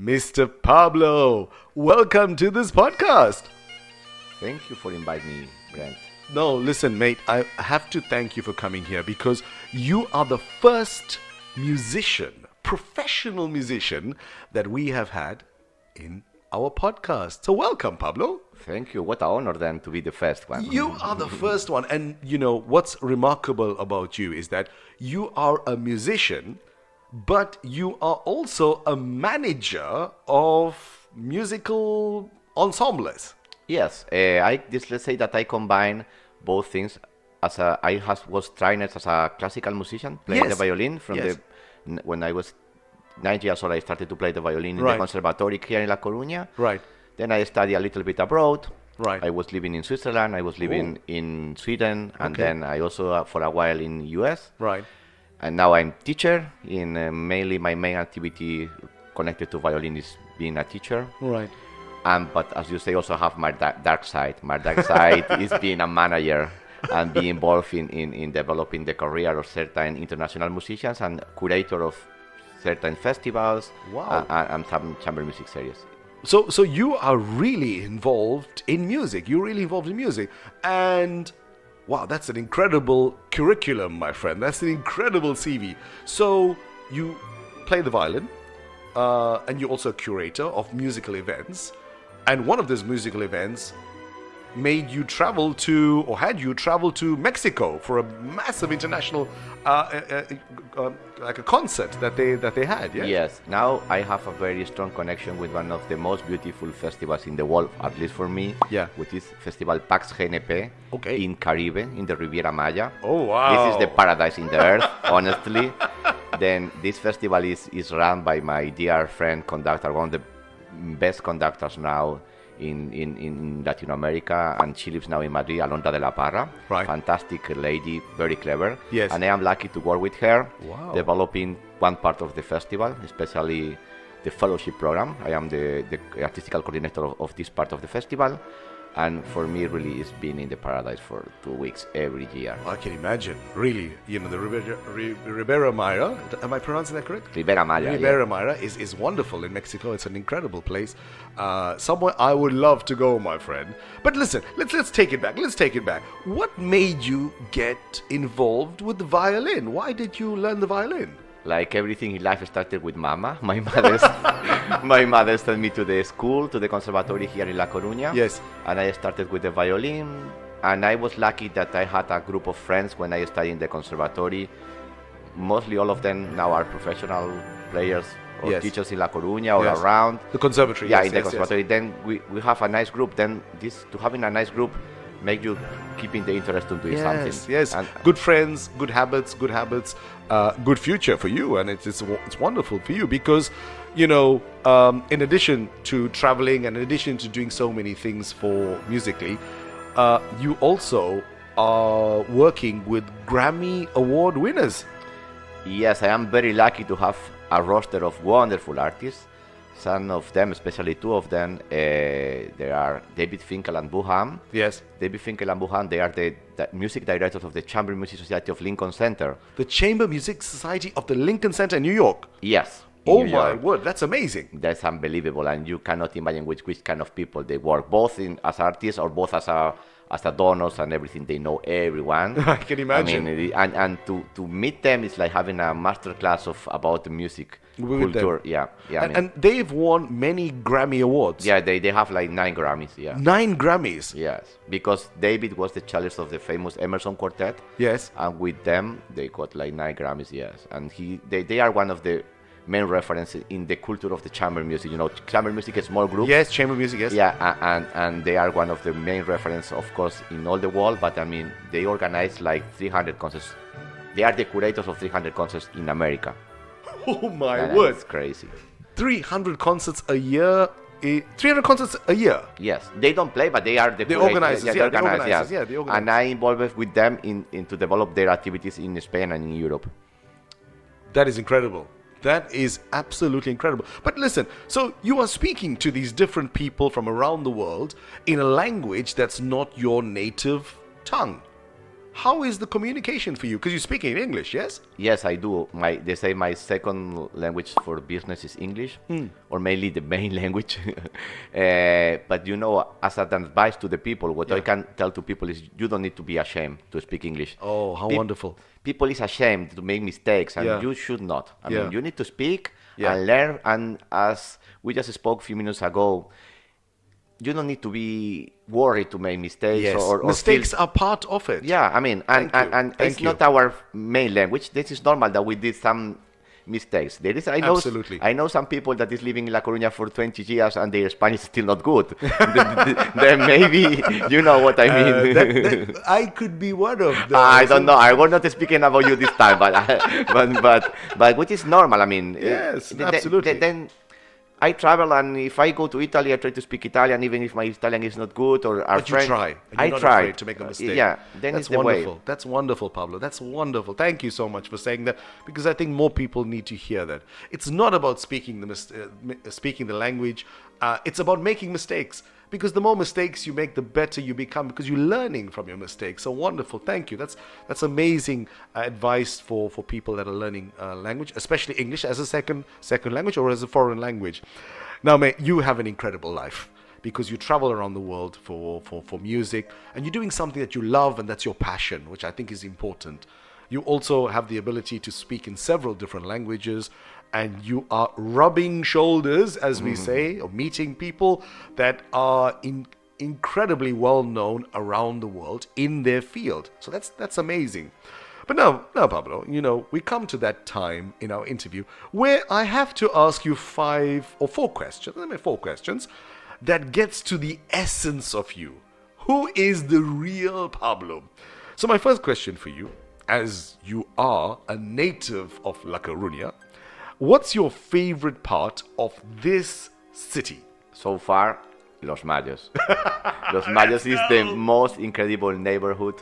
Mr. Pablo, welcome to this podcast. Thank you for inviting me, Brent. No, listen, mate, I have to thank you for coming here because you are the first musician, professional musician that we have had in our podcast. So welcome, Pablo. Thank you. What an honor then to be the first one. You are the first one. And you know, what's remarkable about you is that you are a musician, but you are also a manager of musical ensembles. Yes, let's say that I combine both things. Was trained as a classical musician, playing the violin when I was 9 years old. I started to play the violin in the conservatory here in La Coruña. Right. Then I studied a little bit abroad. Right. I was living in Switzerland. I was living in Sweden, and then I also for a while in US. Right. And now I'm teacher. Mainly my main activity connected to violin is being a teacher. Right. But as you say, also have my dark side. My dark side is being a manager and being involved in developing the career of certain international musicians and curator of certain festivals. Wow. And some chamber music series. So you are really involved in music. You're really involved in music. And wow, that's an incredible curriculum, my friend. That's an incredible CV. So you play the violin, and you're also a curator of musical events. And one of those musical events made you travel to, or had you travel to Mexico for a massive international, like a concert that they had. Yeah. Yes. Now I have a very strong connection with one of the most beautiful festivals in the world, at least for me. Yeah. Which is Festival Pax GNP in Caribe, in the Riviera Maya. Oh wow! This is the paradise in the earth, honestly. Then this festival is run by my dear friend conductor, one of the best conductors now in Latin America, and she lives now in Madrid, Alondra de la Parra. Right. Fantastic lady, very clever. Yes. And I am lucky to work with her, Wow. developing one part of the festival, especially the fellowship program. I am the artistical coordinator of this part of the festival. And for me, really, it's been in the paradise for 2 weeks every year. I can imagine. Really, you know, the Riviera Maya. Am I pronouncing that correct? Riviera Maya. Riviera Maya is wonderful in Mexico. It's an incredible place. Somewhere I would love to go, my friend. But listen, let's take it back. Let's take it back. What made you get involved with the violin? Why did you learn the violin? Like everything in life started with Mama. My mother sent me to the school, to the conservatory here in La Coruña. Yes. And I started with the violin. And I was lucky that I had a group of friends when I studied in the conservatory. Mostly all of them now are professional players or teachers in La Coruña or around. The conservatory. Yeah, in the conservatory. Then we have a nice group. Then having a nice group make you keeping the interest in doing something. Yes, and good friends, good habits, good future for you, and it's wonderful for you because, you know, in addition to traveling and in addition to doing so many things for musically, you also are working with Grammy Award winners. Yes, I am very lucky to have a roster of wonderful artists. Some of them, especially two of them, they are David Finkel and Buham. Yes. David Finkel and Buham, they are the music directors of the Chamber Music Society of Lincoln Center. The Chamber Music Society of the Lincoln Center in New York? Yes. Oh my word, that's amazing. That's unbelievable, and you cannot imagine which kind of people they work, both as artists or both as a donors and everything. They know everyone. I can imagine. I mean, and to meet them is like having a master class about the music culture. Yeah. And they've won many Grammy Awards. Yeah, they have like 9 Grammys. Yeah. 9 Grammys. Yes, because David was the cellist of the famous Emerson Quartet. Yes. And with them, they got like 9 Grammys. Yes, and they are one of the main references in the culture of the chamber music. You know, chamber music is a small group. Yes, chamber music, yes. Yeah, and they are one of the main references, of course, in all the world. But I mean, they organize like 300 concerts. They are the curators of 300 concerts in America. Oh my word! It's crazy. 300 concerts a year. 300 concerts a year. Yes, they don't play, but they are the organizers. Yeah, they organize. And I involved with them in to develop their activities in Spain and in Europe. That is incredible. That is absolutely incredible. But listen, so you are speaking to these different people from around the world in a language that's not your native tongue. how is the communication for you? Because you're speaking English, yes? Yes, I do. They say my second language for business is English, or mainly the main language. But as an advice to the people, what I can tell to people is you don't need to be ashamed to speak English. Oh, how wonderful. People is ashamed to make mistakes, and you should not. I mean, you need to speak and learn. And as we just spoke a few minutes ago, you don't need to be worried to make mistakes. Yes. Or mistakes are part of it. Yeah, I mean, and it's not our main language. This is normal that we did some mistakes. Absolutely. I know some people that is living in La Coruña for 20 years and their Spanish is still not good. Then maybe you know what I mean. I could be one of them. I don't know. I was not speaking about you this time, but which is normal. I mean, yes, absolutely. Then I travel, and if I go to Italy, I try to speak Italian, even if my Italian is not good or our French. You try. I not try afraid to make a mistake. Yeah, then that's it's the wonderful. way. That's wonderful, Pablo. That's wonderful. Thank you so much for saying that, because I think more people need to hear that. It's not about speaking the language. It's about making mistakes. Because the more mistakes you make, the better you become, because you're learning from your mistakes. So wonderful. Thank you. That's amazing advice for people that are learning language, especially English as a second language or as a foreign language. Now, mate, you have an incredible life because you travel around the world for music, and you're doing something that you love and that's your passion, which I think is important. You also have the ability to speak in several different languages, and you are rubbing shoulders, as we say, or meeting people that are incredibly well known around the world in their field. So that's amazing. But now, Pablo, we come to that time in our interview where I have to ask you 4 questions that gets to the essence of you. Who is the real Pablo? So my first question for you, as you are a native of La Coruña, what's your favorite part of this city? So far, Los Mayos. Los Mayos is the most incredible neighborhood.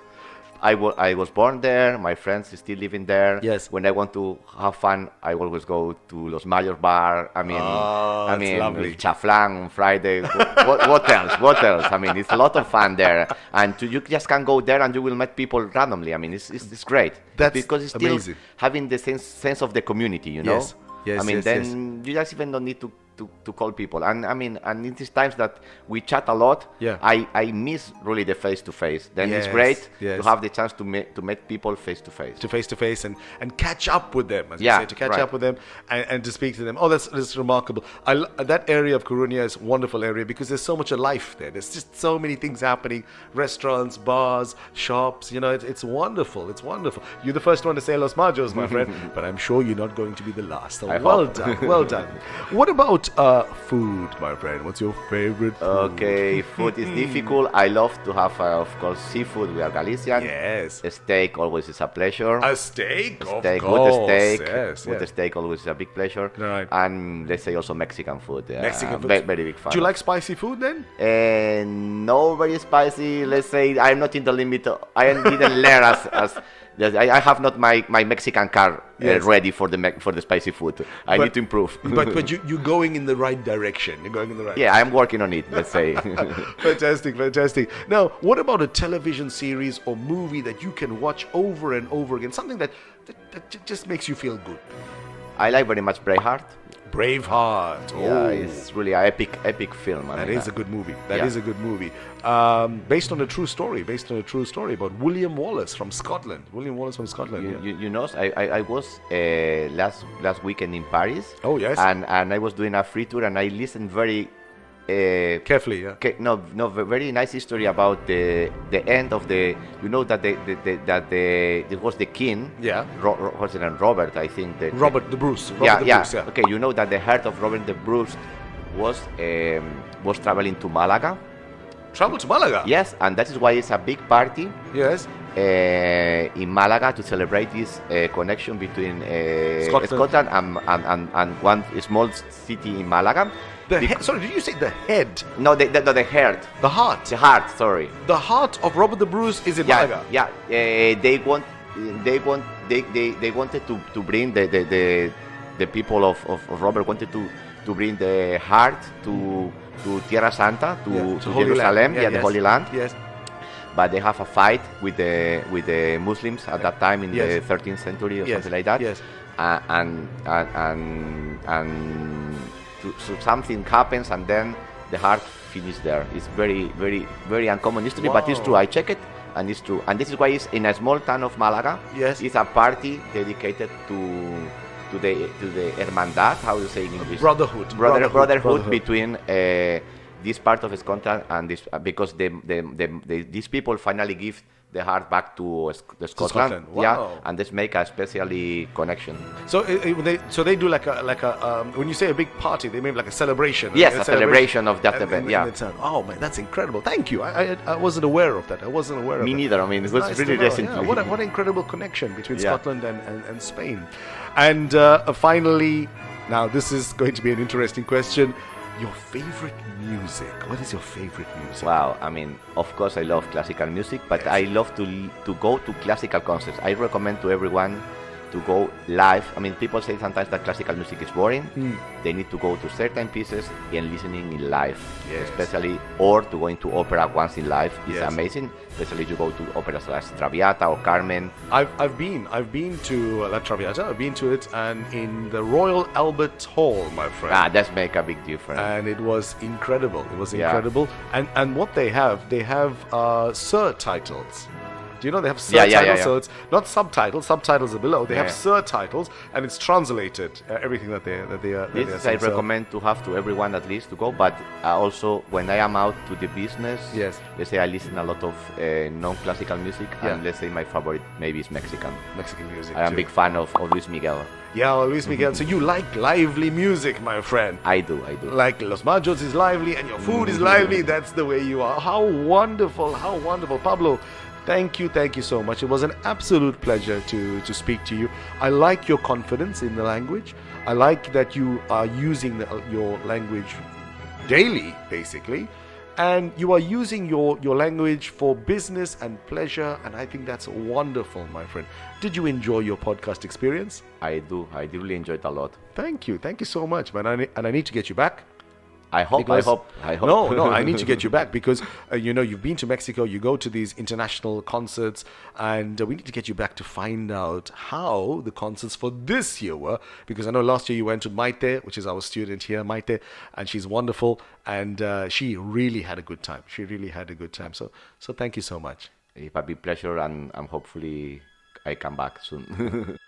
I was born there. My friends still living there. Yes. When I want to have fun, I always go to Los Mayos bar. I mean, lovely. Chaflán on Friday. What else? What else? I mean, it's a lot of fun there, and you just can go there and you will meet people randomly. I mean, it's great. That's because it's still amazing. Having the sense of the community, Yes. I mean, you just even don't need to call people. And I mean, and in these times that we chat a lot, I miss really the face-to-face. Then it's great to have the chance to meet people face-to-face. To face-to-face and catch up with them, as you say, to catch up with them and to speak to them. Oh, that's remarkable. That area of Coruña is a wonderful area because there's so much of life there. There's just so many things happening. Restaurants, bars, shops, it's wonderful. It's wonderful. You're the first one to say Los Majos, my friend, but I'm sure you're not going to be the last. So well done, well done. What about food, my friend? What's your favorite food? Okay, food is difficult. I love to have, of course, seafood. We are Galician. Yes. A steak always is a pleasure. A steak? Of Good course. steak. Yes, Good steak always is a big pleasure. Right. And let's say also Mexican food. Mexican food. Very big fan. Do you like spicy food then? No, very spicy. Let's say I'm not in the limit. I didn't learn as I have not my Mexican car ready for the spicy food. I need to improve. but you're going in the right direction. You're going in the right. Yeah, I'm working on it. Let's say. Fantastic. Now, what about a television series or movie that you can watch over and over again? Something that just makes you feel good. I like very much Braveheart. Braveheart. Yeah, it's really an epic film. That is a good movie. That is a good movie. Based on a true story about William Wallace from Scotland. You know, I was last weekend in Paris. Oh, yes. And I was doing a free tour, and I listened very carefully. Yeah. Very nice history about the end of the. You know that it was the king. Yeah. What's his name? Robert, I think. Robert the Bruce. Bruce, yeah. Okay, you know that the heart of Robert the Bruce was traveling to Malaga. Travel to Malaga? Yes, and that is why it's a big party. Yes. In Malaga to celebrate this connection between Scotland and one small city in Malaga. Sorry, did you say the head? No, the heart. The heart. The heart. Sorry. The heart of Robert the Bruce is in Malaga. Yeah. They wanted to bring the people of Robert wanted to bring the heart to Tierra Santa, to Jerusalem, the Holy Land. Yes. but they have a fight with the Muslims at that time in the 13th century or something like that. Yes. So something happens, and then the heart finishes there. It's very, very, very uncommon history, but it's true. I check it, and it's true. And this is why it's in a small town of Malaga. Yes. It's a party dedicated to the hermandad. How do you say in English? Brotherhood between this part of Scotland and this, because these people finally give the heart back to Scotland. Wow. Yeah, and this make a specially connection. So they do like a when you say a big party, they make like a celebration. Yes, a celebration of that event. Yeah. Oh man, that's incredible. Thank you. I wasn't aware of that. Me neither. I mean, it was nice really recently. Yeah, what an incredible connection between Scotland and Spain. And finally, now this is going to be an interesting question. Your favorite music. What is your favorite music? Wow, I mean, of course I love classical music, but I love to go to classical concerts. I recommend to everyone to go live. I mean, people say sometimes that classical music is boring. They need to go to certain pieces and listening in live, especially, or to go into opera once in life is amazing. Especially if you go to operas like Traviata or Carmen. I've been to La Traviata. I've been to it, and in the Royal Albert Hall, my friend. That's make a big difference. And it was incredible. It was incredible. And what they have Sir titles. Do you know they have subtitles? So it's not subtitles. Subtitles are below. They have subtitles, and it's translated everything that they are. This I recommend to have to everyone at least to go. But also when I am out to the business, let's say I listen a lot of non-classical music, and let's say my favorite maybe is Mexican music. I am a big fan of Luis Miguel. Yeah, Luis Miguel. So you like lively music, my friend. I do. Like Los Majos is lively, and your food is lively. That's the way you are. How wonderful, Pablo. Thank you so much. It was an absolute pleasure to speak to you. I like your confidence in the language. I like that you are using your language daily, basically. And you are using your language for business and pleasure. And I think that's wonderful, my friend. Did you enjoy your podcast experience? I do. I really enjoyed it a lot. Thank you. Thank you so much, man. And I need to get you back. I hope. No, I need to get you back because, you've been to Mexico, you go to these international concerts, and we need to get you back to find out how the concerts for this year were. Because I know last year you went to Maite, which is our student here, Maite, and she's wonderful, and she really had a good time. So thank you so much. It's a big pleasure, and hopefully I come back soon.